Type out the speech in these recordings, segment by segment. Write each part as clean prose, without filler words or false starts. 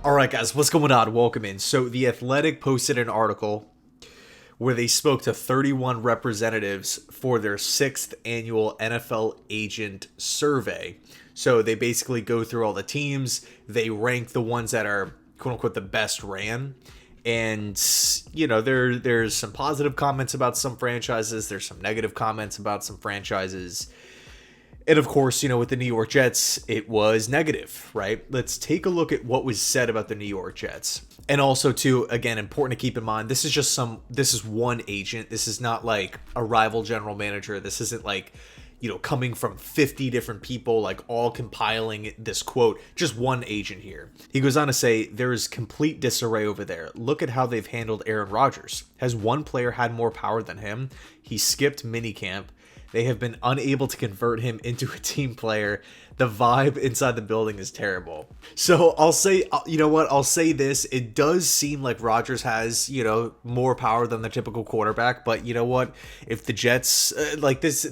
All right, guys, what's going on? Welcome in. So, The Athletic posted an article where they spoke to 31 representatives for their 6th annual NFL agent survey. So, they basically go through all the teams, they rank the ones that are, quote unquote, the best ran. And, you know, there's some positive comments about some franchises, there's some negative comments about some franchises. And of course, you know, with the New York Jets, it was negative, right? Let's take a look at what was said about the New York Jets. And also, too, again, important to keep in mind, this is one agent. This is not like a rival general manager. This isn't like, you know, coming from 50 different people, like all compiling this quote, just one agent here. He goes on to say, there is complete disarray over there. Look at how they've handled Aaron Rodgers. Has one player had more power than him? He skipped minicamp. They have been unable to convert him into a team player. The vibe inside the building is terrible. So I'll say, you know what? I'll say this. It does seem like Rodgers has, you know, more power than the typical quarterback. But you know what? If the Jets, this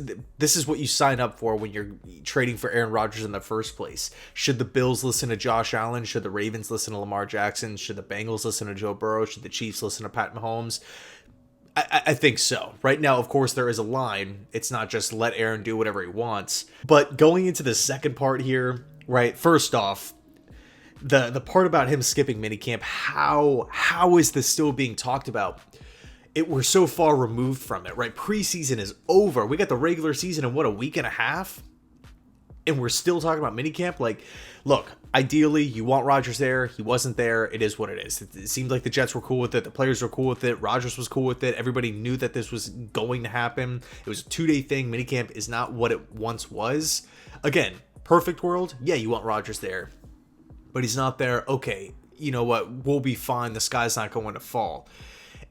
is what you sign up for when you're trading for Aaron Rodgers in the first place. Should the Bills listen to Josh Allen? Should the Ravens listen to Lamar Jackson? Should the Bengals listen to Joe Burrow? Should the Chiefs listen to Pat Mahomes? I think so. Right now, of course, there is a line. It's not just let Aaron do whatever he wants. But going into the second part here, right, first off, the part about him skipping minicamp, how is this still being talked about? We're so far removed from it, right? Preseason is over. We got the regular season in, what, a week and a half? And we're still talking about minicamp? Like, look, ideally, you want Rodgers there. He wasn't there. It is what it is. It seemed like the Jets were cool with it. The players were cool with it. Rodgers was cool with it. Everybody knew that this was going to happen. It was a 2-day thing. Minicamp is not what it once was. Again, perfect world. Yeah, you want Rodgers there. But he's not there. Okay, you know what? We'll be fine. The sky's not going to fall.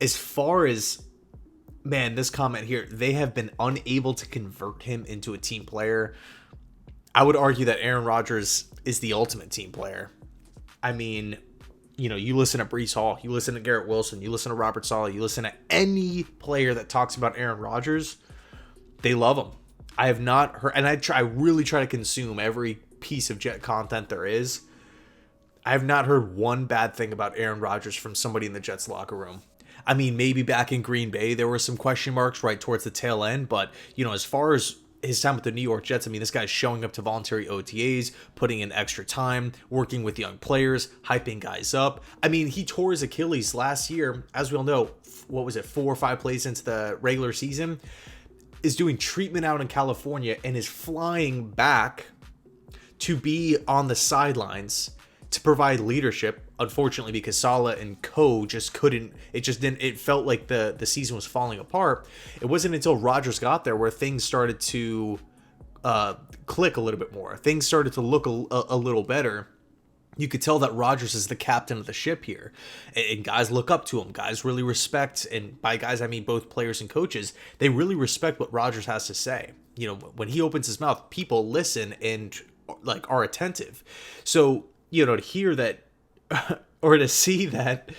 As far as, man, this comment here, they have been unable to convert him into a team player. I would argue that Aaron Rodgers is the ultimate team player. I mean, you know, you listen to Breece Hall, you listen to Garrett Wilson, you listen to Robert Saleh, you listen to any player that talks about Aaron Rodgers, they love him. I have not heard, and I really try to consume every piece of Jet content there is. I have not heard one bad thing about Aaron Rodgers from somebody in the Jets locker room. I mean, maybe back in Green Bay, there were some question marks right towards the tail end, but, you know, as far as his time with the New York Jets, I mean, this guy's showing up to voluntary OTAs, putting in extra time, working with young players, hyping guys up. I mean, he tore his Achilles last year, as we all know, what was it, 4 or 5 plays into the regular season, is doing treatment out in California and is flying back to be on the sidelines to provide leadership. Unfortunately, because Saleh and co just couldn't, it felt like the season was falling apart. It wasn't until Rodgers got there where things started to click a little bit more. Things started to look a little better. You could tell that Rodgers is the captain of the ship here. And guys look up to him. Guys really respect, and by guys, I mean both players and coaches, they really respect what Rodgers has to say. You know, when he opens his mouth, people listen and like are attentive. So, you know, to hear that, or to see that,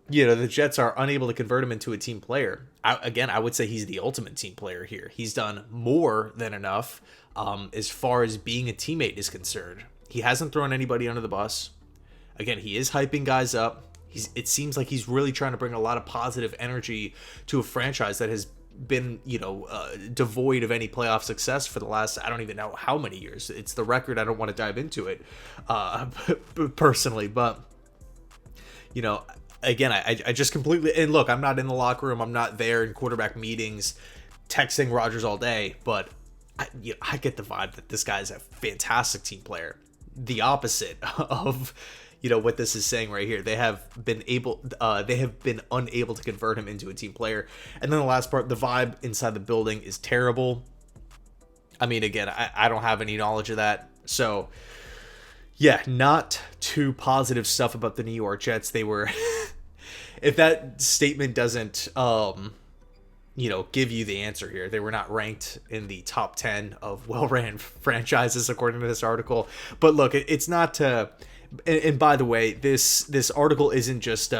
you know, the Jets are unable to convert him into a team player. I would say he's the ultimate team player here. He's done more than enough as far as being a teammate is concerned. He hasn't thrown anybody under the bus. Again, he is hyping guys up. It seems like he's really trying to bring a lot of positive energy to a franchise that has been, you know, devoid of any playoff success for the last, I don't even know how many years. It's the record. I don't want to dive into it personally, but, you know, again, I just completely, and look, I'm not in the locker room. I'm not there in quarterback meetings texting Rodgers all day, but I get the vibe that this guy is a fantastic team player. The opposite of, you know, what this is saying right here. They have been unable to convert him into a team player. And then the last part, the vibe inside the building is terrible. I mean, again, I don't have any knowledge of that. So, yeah, not too positive stuff about the New York Jets. They were, if that statement doesn't, you know, give you the answer here, they were not ranked in the top 10 of well-ran franchises, according to this article. But look, it's not to... And by the way, this article isn't just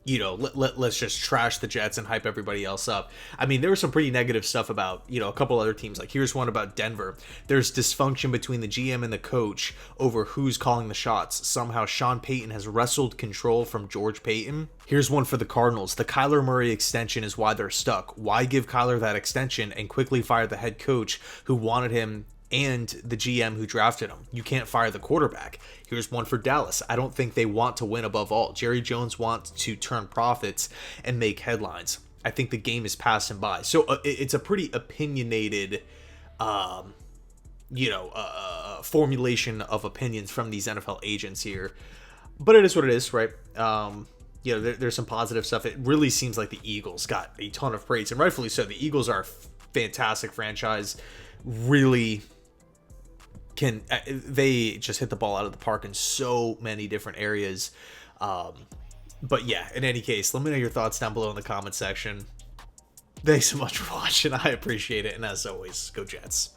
let's just trash the Jets and hype everybody else up. I mean, there was some pretty negative stuff about, a couple other teams. Like, here's one about Denver. There's dysfunction between the GM and the coach over who's calling the shots. Somehow Sean Payton has wrestled control from George Payton. Here's one for the Cardinals. The Kyler Murray extension is why they're stuck. Why give Kyler that extension and quickly fire the head coach who wanted him and the GM who drafted him? You can't fire the quarterback. Here's one for Dallas. I don't think they want to win above all. Jerry Jones wants to turn profits and make headlines. I think the game is passing by. So it's a pretty opinionated, formulation of opinions from these NFL agents here. But it is what it is, right? There's some positive stuff. It really seems like the Eagles got a ton of praise, and rightfully so. The Eagles are a fantastic franchise. Really they just hit the ball out of the park in so many different areas. But yeah, in any case, let me know your thoughts down below in the comment section. Thanks so much for watching. I appreciate it. And as always, go Jets.